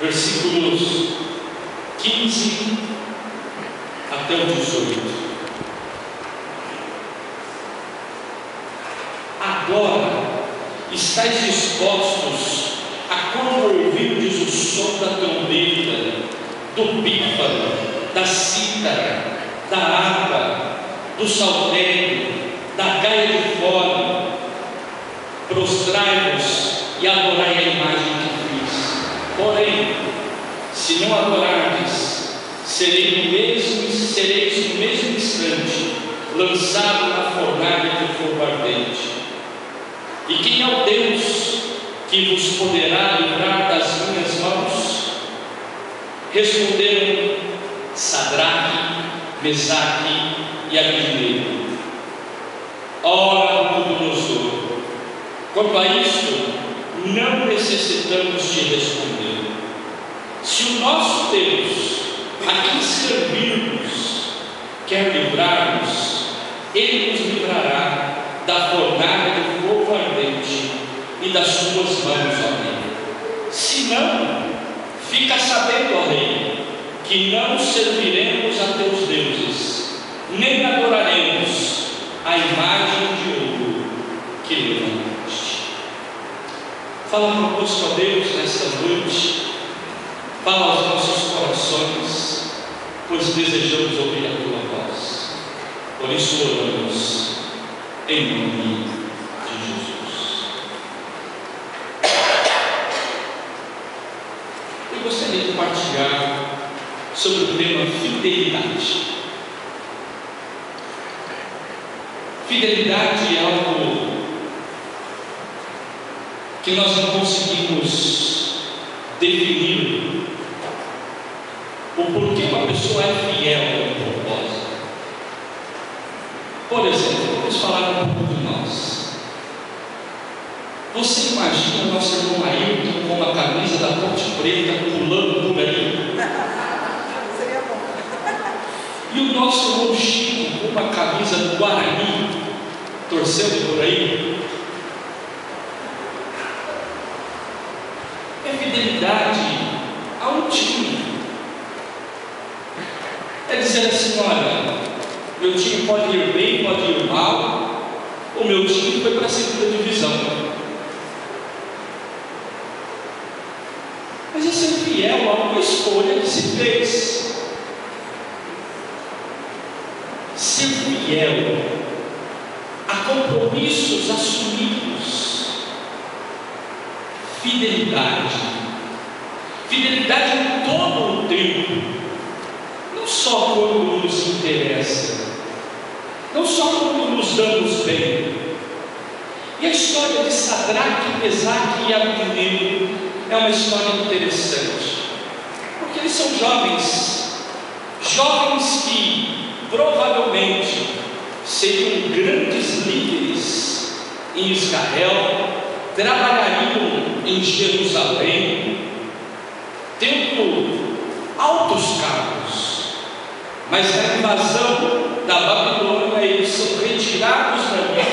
versículos 15 até o 18. Agora estáis dispostos a, quando ouvirdes o som da trombeta, do pífaro, da cítara, da harpa, do saltério, da gaia de fole, prostrai-vos e adorai a imagem que fiz. Porém, se não adorardes, sereis no mesmo instante lançado na fornalha de fogo ardente. E quem é o Deus que vos poderá livrar das minhas mãos? Responderam Sadraque, Mesaque e Abednego. Ora, Nabucodonosor, quanto a isto, não necessitamos de responder. Se o nosso Deus, a quem servirmos, quer livrar-nos, Ele nos livrará da fornalha de fogo ardente e das suas mãos, ó Rei. Se não, fica sabendo, ó Rei, que não serviremos a teus deuses, nem adoraremos a imagem de ouro que levantaste. Fala conosco, ó Deus, nesta noite. Fala aos nossos corações, pois desejamos ouvir a tua voz. Por isso oramos em nome de Jesus. Eu gostaria de partilhar sobre o tema fidelidade. Fidelidade é algo que nós não conseguimos definir o porquê uma pessoa é fiel ao propósito. Por exemplo, vamos falar um pouco de nós. Você imagina nosso irmão Ailton com uma camisa da Ponte Preta pulando por aí? Seria bom. E o nosso irmão Chico com uma camisa do Guarani, torcendo por aí? É fidelidade a um time. É dizer assim: olha, meu time pode ir bem, pode ir mal, o meu time foi para a segunda divisão. Mas é ser fiel a uma escolha que se fez. Ser fiel a compromissos assumidos. Fidelidade em todo o tempo, não só quando nos interessa, não só quando nos damos bem. E a história de Sadraque, Mesaque e Abednego é uma história interessante, porque eles são jovens que provavelmente seriam grandes líderes em Israel, trabalhariam em Jerusalém, tendo altos cargos, mas na invasão da Babilônia eles são retirados dali,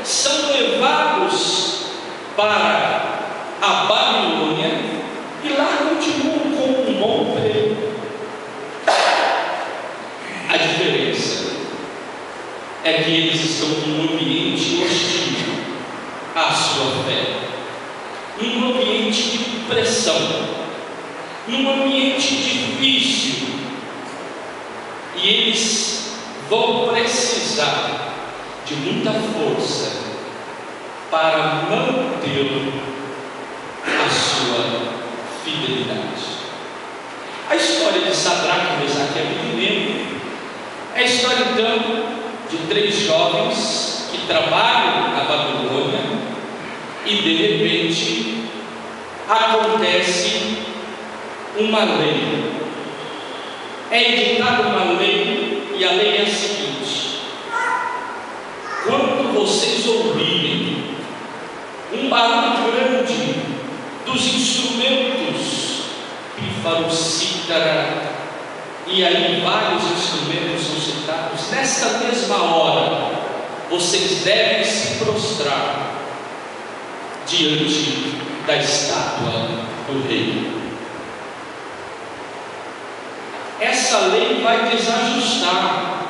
são levados para a Babilônia e lá continuam com um bom emprego. A diferença é que eles estão num ambiente hostil à sua fé, num ambiente de pressão, num ambiente difícil, e eles vão precisar de muita força para manter a sua fidelidade. A história de Sadraque, Mesaque e Abednego é a história então de três jovens que trabalham na Babilônia e de repente acontece uma lei. É editada uma lei, e a lei é a seguinte: quando vocês ouvirem um barulho grande dos instrumentos, pífaro, cítara, e aí vários instrumentos são citados, nesta mesma hora vocês devem se prostrar diante da estátua do rei. essa lei vai desajustar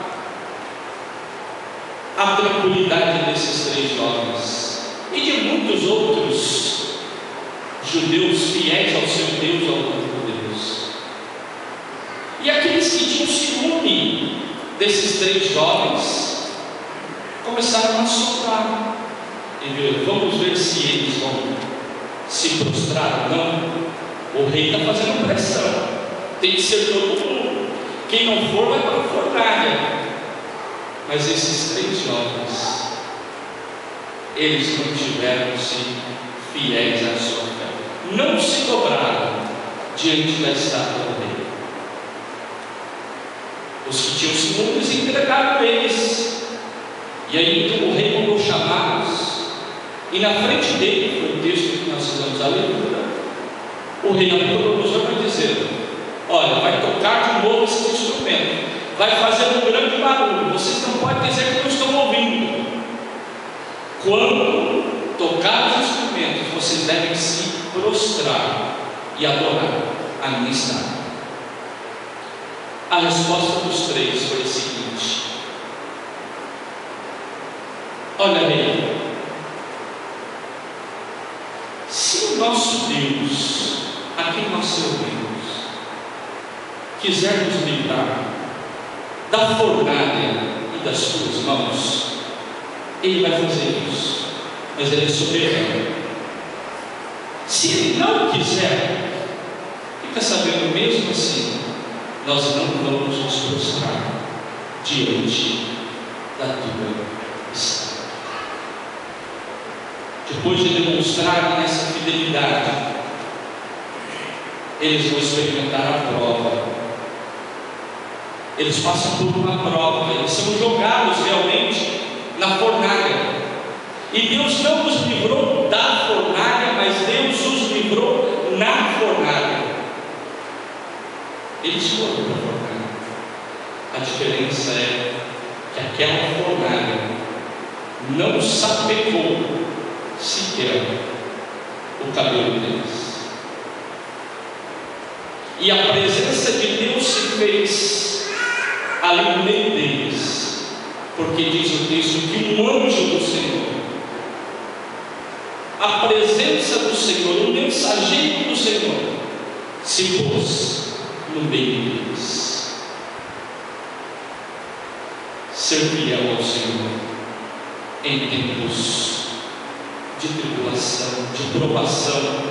a tranquilidade desses 3 jovens e de muitos outros judeus fiéis ao seu Deus, ao Todo-Poderoso. E aqueles que tinham ciúme desses 3 jovens começaram a soprar e ver, vamos ver se eles vão se prostrar ou não. O rei está fazendo pressão, tem que ser todo mundo, quem não for vai para a fornalha. Mas esses 3 jovens, eles não tiveram-se fiéis à sua fé, não se dobraram diante da estátua do rei. Os que tinham ciúmes entregaram eles, e aí então o rei mandou chamá-los, e na frente dele, foi o texto que nós fizemos a leitura, o rei Nabucodonosor vai dizer: olha, vai tocar de novo esse instrumento, vai fazer um grande barulho, vocês não podem dizer que não estão ouvindo. Quando tocar os instrumentos, vocês devem se prostrar e adorar a minha estátua. A resposta dos 3 foi a seguinte: olha, rei, se o nosso Deus, a quem nós servimos, quiser nos livrar da fornalha e das tuas mãos, Ele vai fazer isso, mas Ele é soberano. Se Ele não quiser, fica sabendo, mesmo assim, nós não vamos nos prostrar diante da tua estátua. Depois de demonstrarem essa fidelidade, eles vão experimentar a prova. Eles passam por uma prova, eles são jogados realmente na fornalha. E Deus não os livrou da fornalha, mas Deus os livrou na fornalha. Eles foram para a fornalha. A diferença é que aquela fornalha não sapecou sequer o cabelo deles. E a presença de Deus se fez ali no meio deles, porque diz o texto que um anjo do Senhor, a presença do Senhor, o mensageiro do Senhor, se pôs no meio deles. Ser fiel ao Senhor em tempos de tribulação, de provação,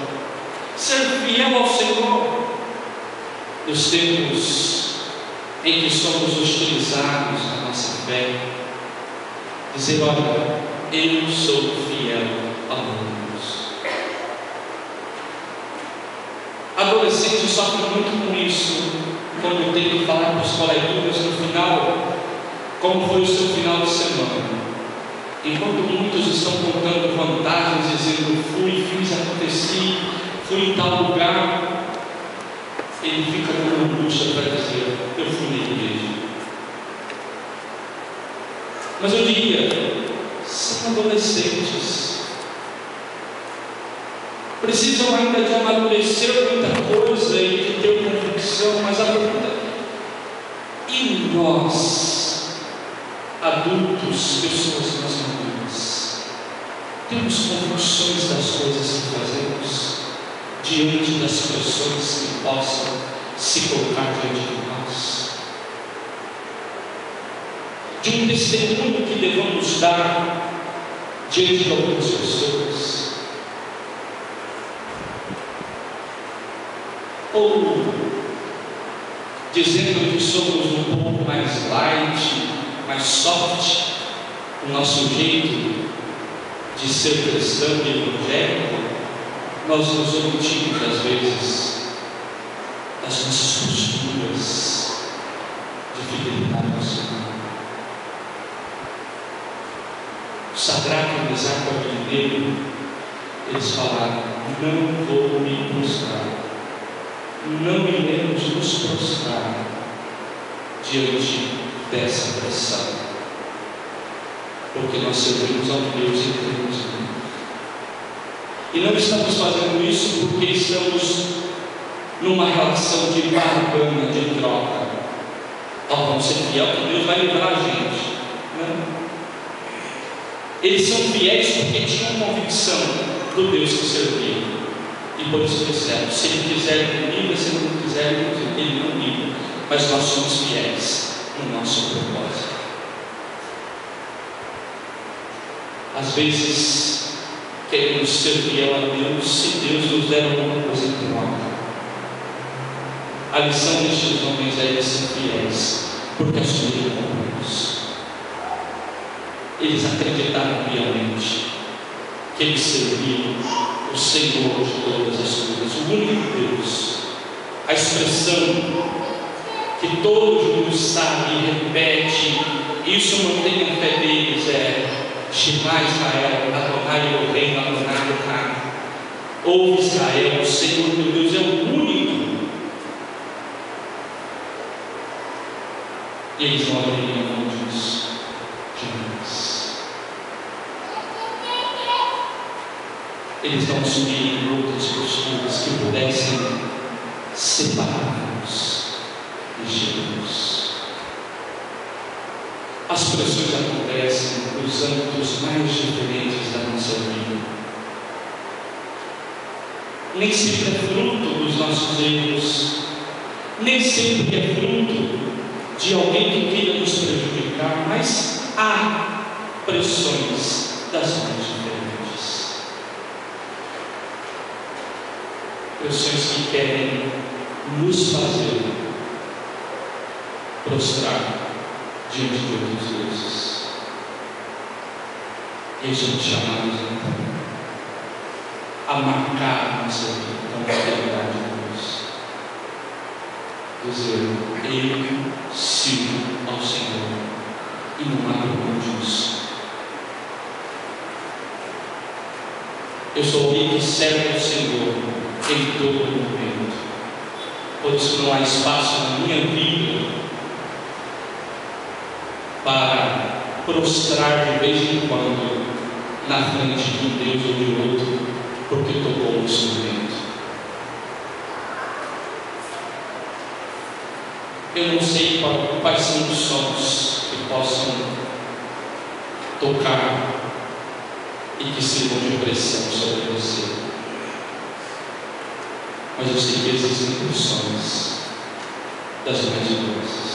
ser fiel ao Senhor nos tempos em que somos hostilizados na nossa fé, dizer: olha, eu sou fiel a Deus. Adolescentes sofrem muito com isso, quando tem que falar para os coleguinhas no final como foi o seu final de semana. Enquanto muitos estão contando vantagens, dizendo: fui, fiz, aconteci, fui em tal lugar, ele fica com angústia para dizer: eu fui na igreja. Mas eu diria, são adolescentes, precisam ainda de amadurecer muita coisa e de ter convicção. Mas a pergunta é: e nós, adultos, pessoas mais maduras, temos convicções das coisas que fazemos diante das pessoas que possam se colocar diante de nós? De um testemunho que devemos dar diante de algumas pessoas? Ou dizendo que somos um pouco mais light, mais soft, o nosso jeito de ser cristão e evangélico, nós nos omitimos às vezes das nossas posturas de fidelidade ao Senhor. Sadraque, Mesaque e Abednego, eles falaram: não vou me prostrar, não iremos nos prostrar diante dessa pressão, porque nós servimos ao Deus e cremos nele. E não estamos fazendo isso porque estamos numa relação de barganha, de troca. vamos ser fiel que Deus vai livrar a gente. Não. Eles são fiéis porque tinham convicção do Deus que serviam. E por isso disseram: se Ele quiser, Ele livra, se Ele não quiser, Ele não livra. Mas nós somos fiéis no nosso propósito. Às vezes, queremos ser fiel a Deus se Deus nos der alguma coisa em troca. A lição destes homens é eles ser fiéis, porque assumiram o compromisso. Eles acreditaram piamente que eles serviam o Senhor de todas as coisas, o único Deus. A expressão que todo judeu sabe e repete, isso mantém a fé deles, é: Shema Israel, Adonai Elohim, Adonai Echad. Ouve Israel, o Senhor teu Deus é o único. E eles não abririam mão disso jamais. Eles não assumiriam outras posturas que pudessem separar-nos de Jesus. As pressões acontecem nos âmbitos mais diferentes da nossa vida. Nem sempre é fruto dos nossos erros, nem sempre é fruto de alguém que queira nos prejudicar, mas há pressões das mais diferentes. Pressões que querem nos fazer prostrar diante de outros deuses. E somos chamados então a marcar nossa vida com a fidelidade de Deus. Dizer: eu sirvo ao Senhor e não abro mão disso. Eu sou alguém que serve ao Senhor em todo momento, pois não há espaço na minha vida para prostrar de vez em quando na frente de um Deus ou de outro, porque tocou o instrumento. Eu não sei quais são os sons que possam tocar e que sirvam de pressão sobre você, mas eu sei que existem pressões das mais diversas,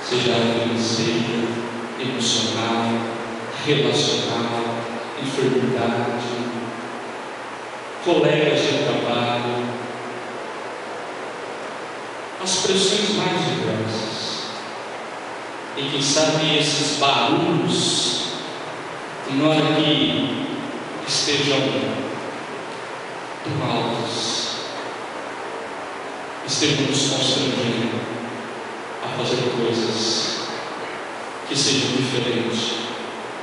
seja financeira, emocional, relacional, enfermidade, colegas de trabalho, as pressões mais diversas. E quem sabe esses barulhos, na hora que estejam tão altos, estejam nos constrangendo a fazer coisas que sejam diferentes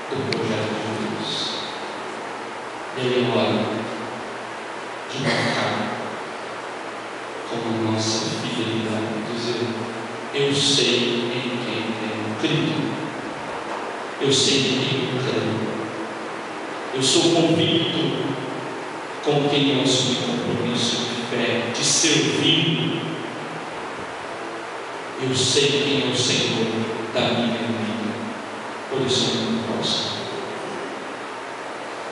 do projeto de Deus. E aí é hora de marcar com a nossa fidelidade, dizer: eu sei em quem tenho crido, eu sei em quem eu creio, eu sou convicto com quem eu assumi compromisso de fé, de servir. Eu sei quem é o Senhor da minha vida, por isso eu não posso.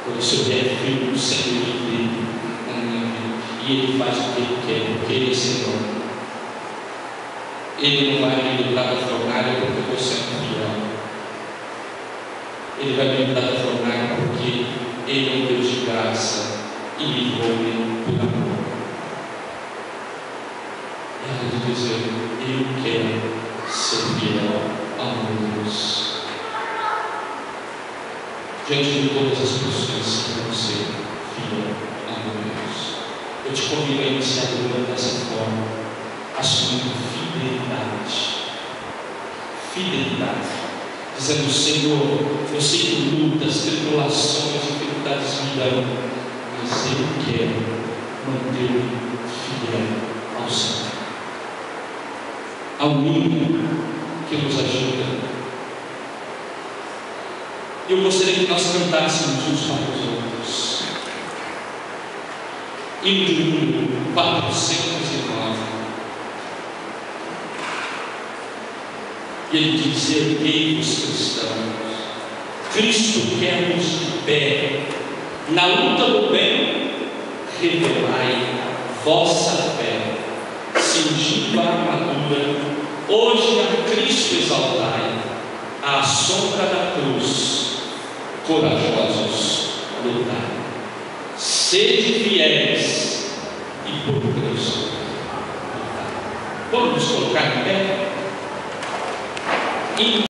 Por isso eu refiro o Senhor dele na minha vida, e Ele faz o que Ele quer, porque Ele é Senhor. Ele não vai me livrar da fornalha porque eu estou sendo fiel. Ele vai me livrar da fornalha porque Ele é um Deus de graça e livrou-me por amor. É hora de dizer: eu quero ser fiel ao meu Deus. Diante de todas as pressões que vão ser fiel ao meu Deus, eu te convido a iniciar o ano dessa forma, assumindo fidelidade, dizendo: Senhor, eu sei que lutas, tribulações, dificuldades virão, mas eu quero manter-me fiel ao Senhor, ao mínimo que nos ajuda. Eu gostaria que nós cantássemos uns para os outros. Hino de número 409. E ele diz: erguei-vos, cristãos. Cristo quer-nos de pé. Na luta do bem, revelai vossa fé, cingindo a armadura. Hoje a Cristo exaltai, à sombra da cruz, corajosos lutai. Sede fiéis e por Cristo lutai. Vamos nos colocar em pé?